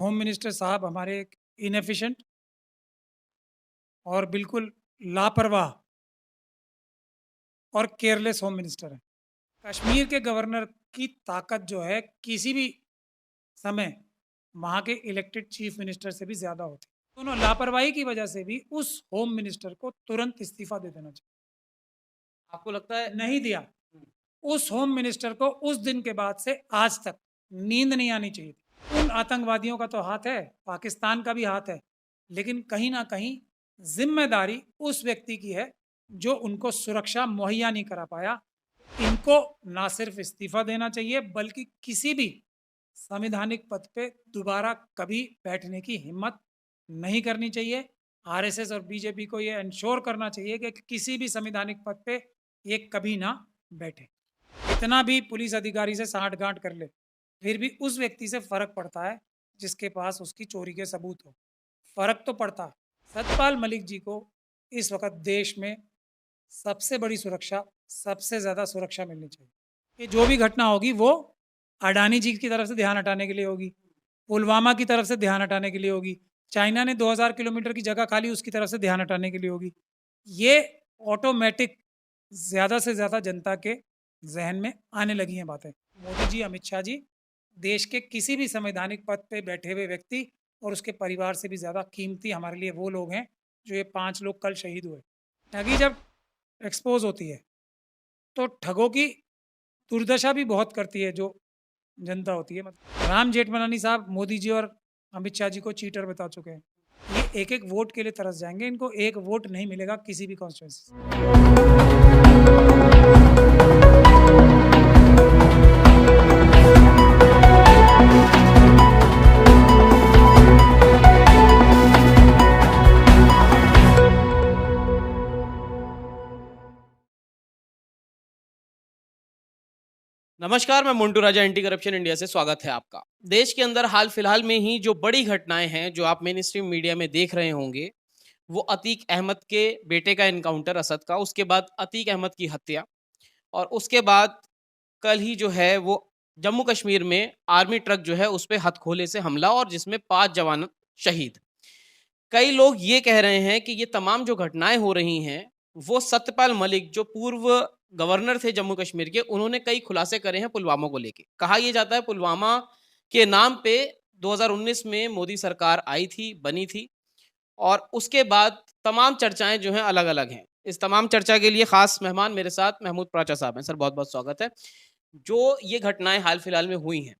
Home minister साहब हमारे एक इनएफिशिएंट और बिल्कुल लापरवाह और केयरलेस होम मिनिस्टर हैं। कश्मीर के गवर्नर की ताकत जो है किसी भी समय वहाँ के इलेक्टेड चीफ मिनिस्टर से भी ज़्यादा होती है। दोनों लापरवाही की वजह से भी उस होम मिनिस्टर को तुरंत इस्तीफा दे देना चाहिए। आपको लगता है नहीं दिया। उस होम मिनिस्टर को उस दिन के बाद से आज तक नींद नहीं आनी चाहिए थी। उन आतंकवादियों का तो हाथ है, पाकिस्तान का भी हाथ है, लेकिन कहीं ना कहीं जिम्मेदारी उस व्यक्ति की है जो उनको सुरक्षा मुहैया नहीं करा पाया। इनको ना सिर्फ इस्तीफा देना चाहिए बल्कि किसी भी संवैधानिक पद पे दोबारा कभी बैठने की हिम्मत नहीं करनी चाहिए। आरएसएस और बीजेपी को ये इंश्योर करना चाहिए कि किसी भी संवैधानिक पद पे ये कभी ना बैठे। इतना भी पुलिस अधिकारी से सांठ-गांठ कर ले, फिर भी उस व्यक्ति से फर्क पड़ता है जिसके पास उसकी चोरी के सबूत हो। फर्क तो पड़ता है। सतपाल मलिक जी को इस वक्त देश में सबसे बड़ी सुरक्षा, सबसे ज़्यादा सुरक्षा मिलनी चाहिए। कि जो भी घटना होगी वो अडानी जी की तरफ से ध्यान हटाने के लिए होगी, पुलवामा की तरफ से ध्यान हटाने के लिए होगी, चाइना ने 2000 किलोमीटर की जगह खा ली उसकी तरफ से ध्यान हटाने के लिए होगी। ये ऑटोमेटिक ज़्यादा से ज़्यादा जनता के जहन में आने लगी हैं बातें। मोदी जी, अमित शाह जी देश के किसी भी संवैधानिक पद पे बैठे हुए व्यक्ति और उसके परिवार से भी ज़्यादा कीमती हमारे लिए वो लोग हैं जो ये 5 लोग कल शहीद हुए। ठगी जब एक्सपोज होती है तो ठगों की दुर्दशा भी बहुत करती है जो जनता होती है। मतलब राम जेठमलानी साहब मोदी जी और अमित शाह जी को चीटर बता चुके हैं। ये एक एक वोट के लिए तरस जाएंगे, इनको एक वोट नहीं मिलेगा किसी भी कॉन्स्टिट्यूंसी से। नमस्कार, मैं मुंटू राजा एंटी करप्शन इंडिया से स्वागत है आपका। देश के अंदर हाल फिलहाल में ही जो बड़ी घटनाएं हैं जो आप मेन स्ट्रीम मीडिया में देख रहे होंगे, वो अतीक अहमद के बेटे का इनकाउंटर असद का, उसके बाद अतीक अहमद की हत्या और उसके बाद कल ही जो है वो जम्मू कश्मीर में आर्मी ट्रक जो है उस पर हथगोले से हमला और जिसमें 5 जवान शहीद। कई लोग ये कह रहे हैं कि ये तमाम जो घटनाएं हो रही हैं वो सत्यपाल मलिक जो पूर्व गवर्नर थे जम्मू कश्मीर के, उन्होंने कई खुलासे करे हैं पुलवामा को लेके। कहा यह जाता है पुलवामा के नाम पे 2019 में मोदी सरकार आई थी, बनी थी और उसके बाद तमाम चर्चाएं जो हैं अलग अलग हैं। इस तमाम चर्चा के लिए खास मेहमान मेरे साथ महमूद प्राचा साहब हैं। सर, बहुत बहुत स्वागत है। जो ये घटनाएं हाल फिलहाल में हुई हैं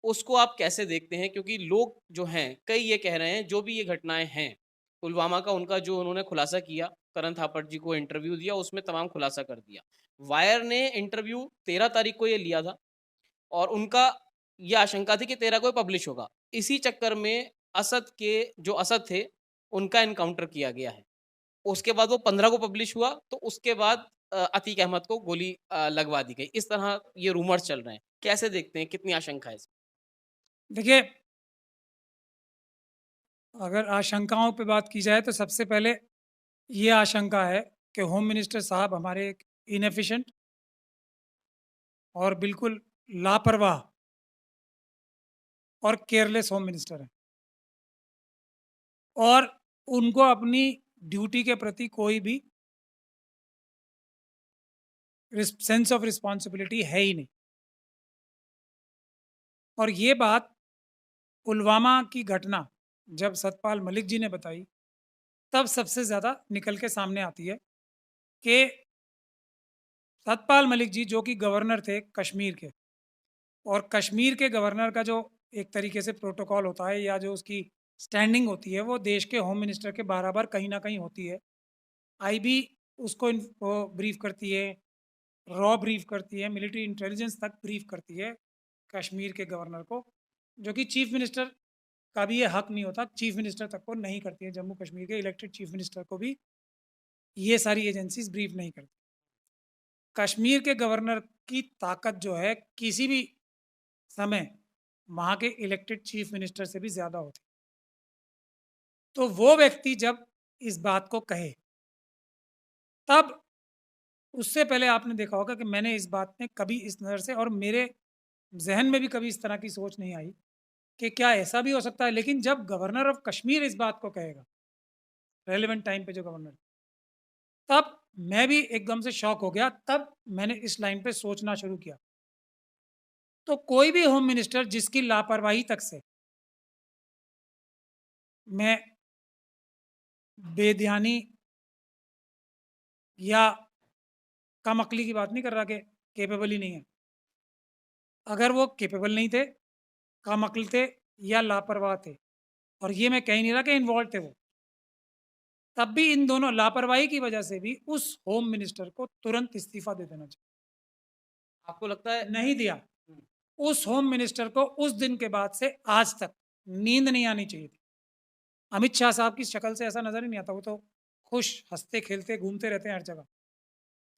उसको आप कैसे देखते हैं? क्योंकि लोग जो हैं कई ये कह रहे हैं जो भी ये घटनाएं हैं पुलवामा का, उनका जो उन्होंने खुलासा किया, करण थापड़ जी को इंटरव्यू दिया, उसमें तमाम खुलासा कर दिया। वायर ने इंटरव्यू 13 तारीख को ये लिया था और उनका ये आशंका थी कि 13 को पब्लिश होगा। इसी चक्कर में जो असद थे उनका इनकाउंटर किया गया है। उसके बाद वो 15 को पब्लिश हुआ तो उसके बाद अतीक अहमद को गोली लगवा दी गई। इस तरह ये रूमर्स चल रहे हैं। कैसे देखते हैं? कितनी आशंका है इसमें? देखिए, अगर आशंकाओं पे बात की जाए तो सबसे पहले ये आशंका है कि होम मिनिस्टर साहब हमारे एक इनएफिशिएंट और बिल्कुल लापरवाह और केयरलेस होम मिनिस्टर हैं और उनको अपनी ड्यूटी के प्रति कोई भी सेंस ऑफ रिस्पॉन्सिबिलिटी है ही नहीं। और ये बात पुलवामा की घटना जब सतपाल मलिक जी ने बताई तब सबसे ज़्यादा निकल के सामने आती है कि सतपाल मलिक जी जो कि गवर्नर थे कश्मीर के, और कश्मीर के गवर्नर का जो एक तरीके से प्रोटोकॉल होता है या जो उसकी स्टैंडिंग होती है वो देश के होम मिनिस्टर के बराबर कहीं ना कहीं होती है। आईबी उसको वो ब्रीफ करती है, रॉ ब्रीफ करती है, मिलिट्री इंटेलिजेंस तक ब्रीफ करती है कश्मीर के गवर्नर को, जो कि चीफ मिनिस्टर का भी ये हक नहीं होता, चीफ मिनिस्टर तक को नहीं करती है। जम्मू कश्मीर के इलेक्टेड चीफ मिनिस्टर को भी ये सारी एजेंसीज ब्रीफ नहीं करती। कश्मीर के गवर्नर की ताकत जो है किसी भी समय वहाँ के इलेक्टेड चीफ मिनिस्टर से भी ज़्यादा होती। तो वो व्यक्ति जब इस बात को कहे तब उससे पहले आपने देखा होगा कि मैंने इस बात में कभी इस नज़र से और मेरे जहन में भी कभी इस तरह की सोच नहीं आई कि क्या ऐसा भी हो सकता है, लेकिन जब गवर्नर ऑफ कश्मीर इस बात को कहेगा, रेलेवेंट टाइम पे जो गवर्नर, तब मैं भी एकदम से शॉक हो गया। तब मैंने इस लाइन पे सोचना शुरू किया। तो कोई भी होम मिनिस्टर जिसकी लापरवाही तक से, मैं बेध्यानी या कम अकली की बात नहीं कर रहा कि कैपेबल ही नहीं है। अगर वो कैपेबल नहीं थे, कम अक्ल थे या लापरवाह थे, और ये मैं कह ही नहीं रहा कि इन्वॉल्व थे वो, तब भी इन दोनों लापरवाही की वजह से भी उस होम मिनिस्टर को तुरंत इस्तीफा दे देना चाहिए। आपको लगता है नहीं दिया। हम्म, उस होम मिनिस्टर को उस दिन के बाद से आज तक नींद नहीं आनी चाहिए थी। अमित शाह साहब की शक्ल से ऐसा नजर ही नहीं आता। वो तो खुश हंसते खेलते घूमते रहते हैं हर जगह,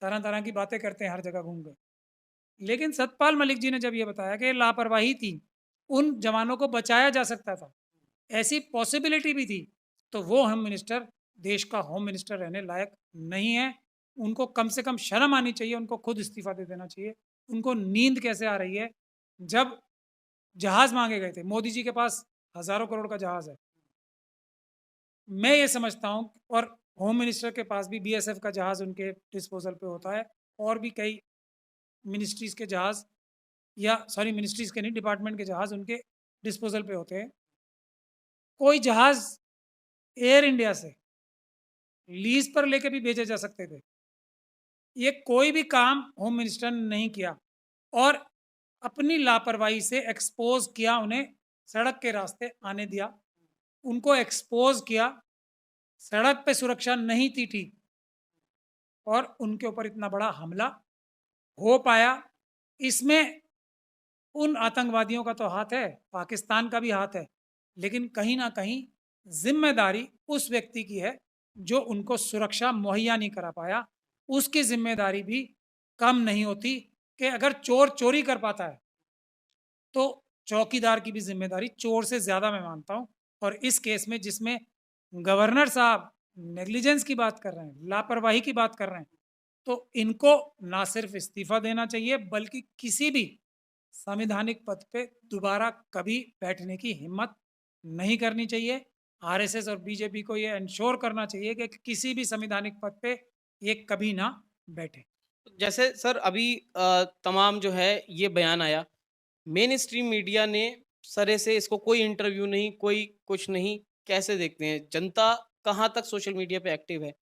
तरह तरह की बातें करते हैं हर जगह घूम गए। लेकिन सतपाल मलिक जी ने जब ये बताया कि लापरवाही थी, उन जवानों को बचाया जा सकता था, ऐसी पॉसिबिलिटी भी थी, तो वो होम मिनिस्टर देश का होम मिनिस्टर रहने लायक नहीं है। उनको कम से कम शर्म आनी चाहिए, उनको खुद इस्तीफा दे देना चाहिए। उनको नींद कैसे आ रही है जब जहाज मांगे गए थे? मोदी जी के पास हजारों करोड़ का जहाज है। मैं ये समझता हूँ, और होम मिनिस्टर के पास भी बीएसएफ का जहाज उनके डिस्पोजल पे होता है, और भी कई मिनिस्ट्रीज के जहाज, या सॉरी मिनिस्ट्रीज के नहीं, डिपार्टमेंट के जहाज उनके डिस्पोजल पे होते हैं। कोई जहाज एयर इंडिया से लीज पर लेके भी भेजे जा सकते थे। ये कोई भी काम होम मिनिस्टर ने नहीं किया, और अपनी लापरवाही से एक्सपोज किया, उन्हें सड़क के रास्ते आने दिया, उनको एक्सपोज किया। सड़क पे सुरक्षा नहीं थी ठीक, और उनके ऊपर इतना बड़ा हमला हो पाया। इसमें उन आतंकवादियों का तो हाथ है, पाकिस्तान का भी हाथ है, लेकिन कहीं ना कहीं जिम्मेदारी उस व्यक्ति की है जो उनको सुरक्षा मुहैया नहीं करा पाया। उसकी जिम्मेदारी भी कम नहीं होती, कि अगर चोर चोरी कर पाता है तो चौकीदार की भी जिम्मेदारी चोर से ज्यादा मैं मानता हूं। और इस केस में जिसमें गवर्नर साहब नेग्लिजेंस की बात कर रहे हैं, लापरवाही की बात कर रहे हैं, तो इनको ना सिर्फ इस्तीफा देना चाहिए, बल्कि किसी भी संवैधानिक पद पे दोबारा कभी बैठने की हिम्मत नहीं करनी चाहिए। आरएसएस और बीजेपी को ये इंश्योर करना चाहिए कि किसी भी संवैधानिक पद पे ये कभी ना बैठे। जैसे सर अभी तमाम जो है ये बयान आया, मेन स्ट्रीम मीडिया ने सरे से इसको कोई इंटरव्यू नहीं, कोई कुछ नहीं, कैसे देखते हैं? जनता कहाँ तक सोशल मीडिया पे एक्टिव है?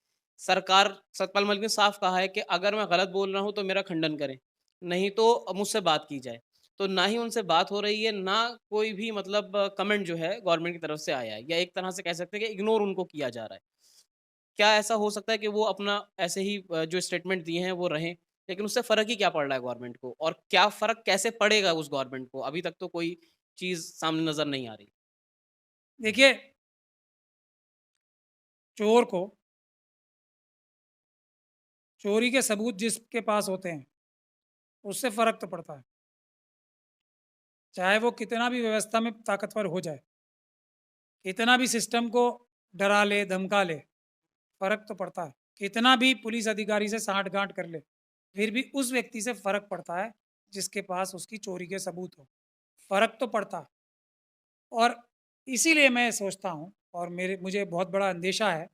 सरकार, सतपाल मलिक ने साफ कहा है कि अगर मैं गलत बोल रहा हूँ तो मेरा खंडन करें, नहीं तो मुझसे बात की जाए। तो ना ही उनसे बात हो रही है, ना कोई भी मतलब कमेंट जो है गवर्नमेंट की तरफ से आया है, या एक तरह से कह सकते हैं कि इग्नोर उनको किया जा रहा है। क्या ऐसा हो सकता है कि वो अपना ऐसे ही जो स्टेटमेंट दिए हैं वो रहें, लेकिन उससे फ़र्क ही क्या पड़ रहा है गवर्नमेंट को? और क्या फ़र्क कैसे पड़ेगा उस गवर्नमेंट को? अभी तक तो कोई चीज़ सामने नज़र नहीं आ रही। देखिए, चोर को चोरी के सबूत जिसके पास होते हैं उससे फर्क तो पड़ता है, चाहे वो कितना भी व्यवस्था में ताकतवर हो जाए, कितना भी सिस्टम को डरा ले धमका ले, फर्क तो पड़ता है। कितना भी पुलिस अधिकारी से साठ गांठ कर ले, फिर भी उस व्यक्ति से फर्क पड़ता है जिसके पास उसकी चोरी के सबूत हो। फर्क तो पड़ता है। और इसीलिए मैं सोचता हूँ, और मेरे मुझे बहुत बड़ा अंदेशा है,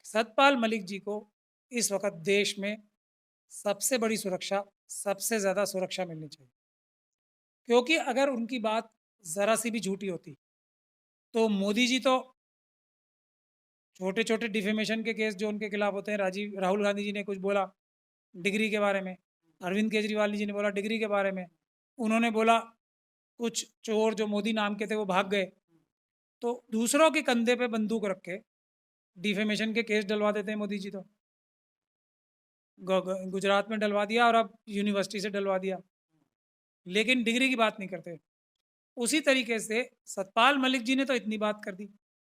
सतपाल मलिक जी को इस वक्त देश में सबसे बड़ी सुरक्षा, सबसे ज़्यादा सुरक्षा मिलनी चाहिए। क्योंकि अगर उनकी बात ज़रा सी भी झूठी होती, तो मोदी जी तो छोटे छोटे डिफेमेशन के केस जो उनके खिलाफ होते हैं, राहुल गांधी जी ने कुछ बोला डिग्री के बारे में, अरविंद केजरीवाल जी ने बोला डिग्री के बारे में, उन्होंने बोला कुछ चोर जो मोदी नाम के थे वो भाग गए, तो दूसरों के कंधे पे बंदूक रख के डिफेमेशन के केस डलवा देते हैं मोदी जी। तो गुजरात में डलवा दिया, और अब यूनिवर्सिटी से डलवा दिया, लेकिन डिग्री की बात नहीं करते। उसी तरीके से सतपाल मलिक जी ने तो इतनी बात कर दी,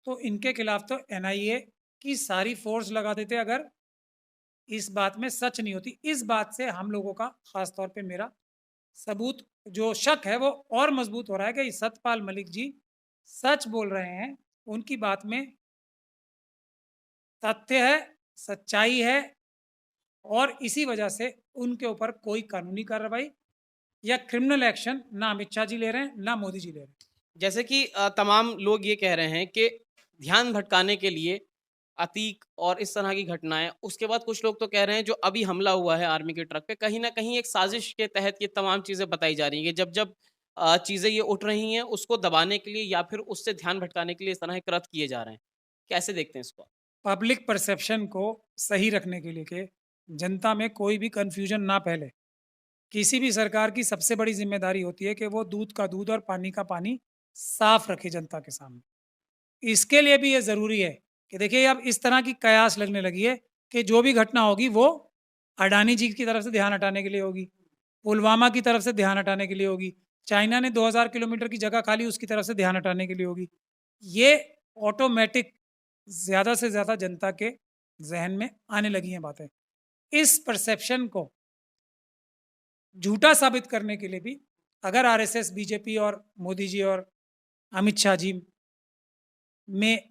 तो इनके खिलाफ तो एनआईए की सारी फोर्स लगा देते अगर इस बात में सच नहीं होती। इस बात से हम लोगों का, खास तौर पे मेरा, सबूत जो शक है वो और मजबूत हो रहा है कि सतपाल मलिक जी सच बोल रहे हैं। उनकी बात में तथ्य है, सच्चाई है, और इसी वजह से उनके ऊपर कोई कानूनी कार्रवाई या क्रिमिनल एक्शन ना अमित शाह जी ले रहे हैं, ना मोदी जी ले रहे हैं। जैसे कि तमाम लोग ये कह रहे हैं कि ध्यान भटकाने के लिए अतीक और इस तरह की घटनाएं, उसके बाद कुछ लोग तो कह रहे हैं जो अभी हमला हुआ है आर्मी के ट्रक पे, कहीं ना कहीं एक साजिश के तहत ये तमाम चीजें बताई जा रही हैं कि जब जब चीजें ये उठ रही हैं उसको दबाने के लिए या फिर उससे ध्यान भटकाने के लिए इस तरह के कृत्य किए जा रहे हैं। कैसे देखते हैं इसको? पब्लिक परसेप्शन को सही रखने के लिए कि जनता में कोई भी कन्फ्यूजन ना फैले। किसी भी सरकार की सबसे बड़ी ज़िम्मेदारी होती है कि वो दूध का दूध और पानी का पानी साफ रखे जनता के सामने। इसके लिए भी ये ज़रूरी है कि देखिए अब इस तरह की कयास लगने लगी है कि जो भी घटना होगी वो अडानी जी की तरफ से ध्यान हटाने के लिए होगी, पुलवामा की तरफ से ध्यान हटाने के लिए होगी, चाइना ने 2000 किलोमीटर की जगह खा ली उसकी तरफ से ध्यान हटाने के लिए होगी। ये ऑटोमेटिक ज़्यादा से ज़्यादा जनता के ज़हन में आने लगी हैं बातें। इस परसेप्शन को झूठा साबित करने के लिए भी अगर आरएसएस, बीजेपी और मोदी जी और अमित शाह जी में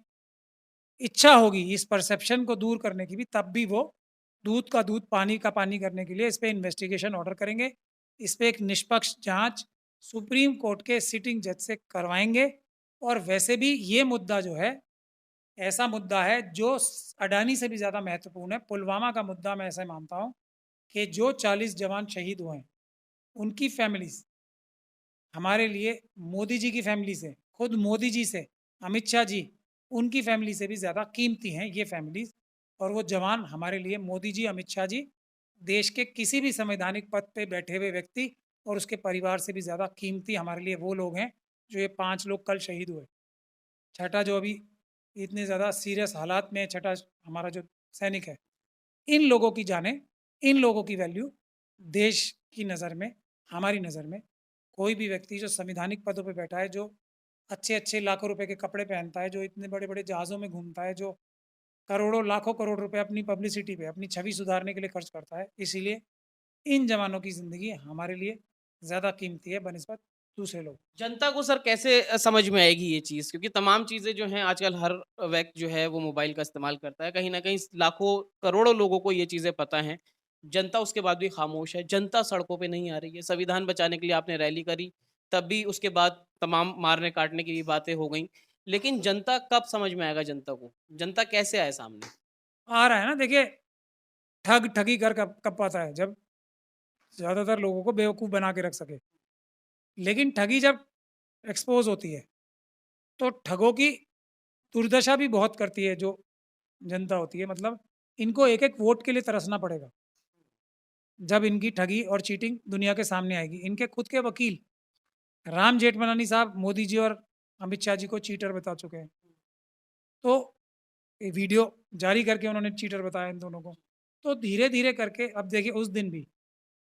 इच्छा होगी इस परसेप्शन को दूर करने की भी, तब भी वो दूध का दूध, पानी का पानी करने के लिए इस पे इन्वेस्टिगेशन ऑर्डर करेंगे। इस पे एक निष्पक्ष जांच सुप्रीम कोर्ट के सिटिंग जज से करवाएंगे। और वैसे भी ये मुद्दा जो है, ऐसा मुद्दा है जो अडानी से भी ज़्यादा महत्वपूर्ण है। पुलवामा का मुद्दा मैं ऐसे मानता हूँ कि जो 40 जवान शहीद हुए हैं, उनकी फैमिलीज़ हमारे लिए मोदी जी की फैमिली से, खुद मोदी जी से, अमित शाह जी, उनकी फैमिली से भी ज़्यादा कीमती हैं ये फैमिलीज़। और वो जवान हमारे लिए मोदी जी, अमित शाह जी, देश के किसी भी संवैधानिक पद पे बैठे हुए व्यक्ति और उसके परिवार से भी ज़्यादा कीमती हमारे लिए वो लोग हैं जो ये 5 लोग कल शहीद हुए। छठा जो अभी इतने ज़्यादा सीरियस हालात में छठा हमारा जो सैनिक है, इन लोगों की जानें, इन लोगों की वैल्यू देश की नज़र में, हमारी नज़र में कोई भी व्यक्ति जो संवैधानिक पदों पे बैठा है, जो अच्छे-अच्छे लाखों रुपए के कपड़े पहनता है, जो इतने बड़े-बड़े जहाज़ों में घूमता है, जो करोड़ों लाखों करोड़ रुपए अपनी पब्लिसिटी पे, अपनी छवि सुधारने के लिए खर्च करता है, इसीलिए इन जवानों की ज़िंदगी हमारे लिए ज़्यादा कीमती है बनिस्बत दूसरे लोग। जनता को सर कैसे समझ में आएगी ये चीज़? क्योंकि तमाम चीज़ें जो हैं आजकल हर व्यक्ति जो है वो मोबाइल का इस्तेमाल करता है। कहीं न कहीं लाखों, करोड़ों लोगों को ये चीज़ें पता हैं। जनता उसके बाद भी खामोश है। जनता सड़कों पे नहीं आ रही है। संविधान बचाने के लिए आपने रैली करी, तब भी उसके बाद तमाम मारने-काटने की भी बातें हो गईं। लेकिन जनता कब समझ में आएगा जनता को? जनता कैसे आए सामने? आ रहा है ना, देखिए ठग ठगी कर कब कब पाता है? जब ज़्यादातर लोगों को बेवकूफ़ बना के रख सके। लेकिन ठगी जब एक्सपोज़ होती है, तो ठगों की दुर्दशा भी बहुत करती है जो जनता होती है। मतलब इनको एक-एक वोट के लिए तरसना पड़ेगा। जब इनकी ठगी और चीटिंग दुनिया के सामने आएगी। इनके खुद के वकील राम जेठमलानी साहब मोदी जी और अमित शाह जी को चीटर बता चुके हैं। तो ये वीडियो जारी करके उन्होंने चीटर बताया इन दोनों को। तो धीरे-धीरे करके अब देखिए उस दिन भी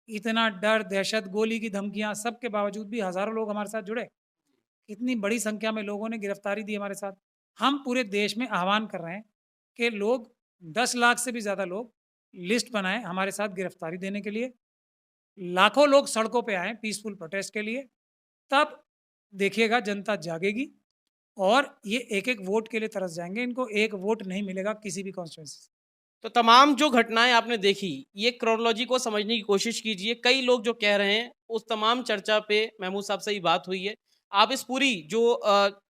इतना डर, दहशत, गोली की धमकियाँ सबके बावजूद भी हज़ारों लोग हमारे साथ जुड़े। इतनी बड़ी संख्या में लोगों ने गिरफ्तारी दी हमारे साथ। हम पूरे देश में आह्वान कर रहे हैं कि लोग 10 लाख से भी ज़्यादा लोग लिस्ट बनाएँ हमारे साथ गिरफ्तारी देने के लिए। लाखों लोग सड़कों पे आएँ पीसफुल प्रोटेस्ट के लिए। तब देखिएगा जनता जागेगी और ये एक-एक वोट के लिए तरस जाएँगे। इनको एक वोट नहीं मिलेगा किसी भी कॉन्स्टिट्यूएंसी से। तो तमाम जो घटनाएँ आपने देखी, ये क्रोनोलॉजी को समझने की कोशिश कीजिए। कई लोग जो कह रहे हैं, उस तमाम चर्चा पे महमूद साहब से ही बात हुई है। आप इस पूरी जो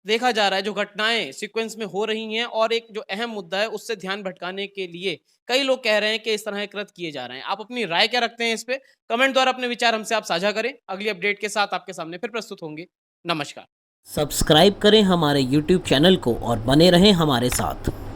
देखा जा रहा है, जो घटनाएँ सीक्वेंस में हो रही हैं और एक जो अहम मुद्दा है, उससे ध्यान भटकाने के लिए कई लोग कह रहे हैं कि इस तरह के कृत्य किए जा रहे हैं। आप अपनी राय क्या रखते हैं इस पे? कमेंट द्वारा अपने विचार हमसे आप साझा करें। अगली अपडेट के साथ आपके सामने फिर प्रस्तुत होंगे। नमस्कार। सब्सक्राइब करें हमारे YouTube चैनल को और बने रहें हमारे साथ।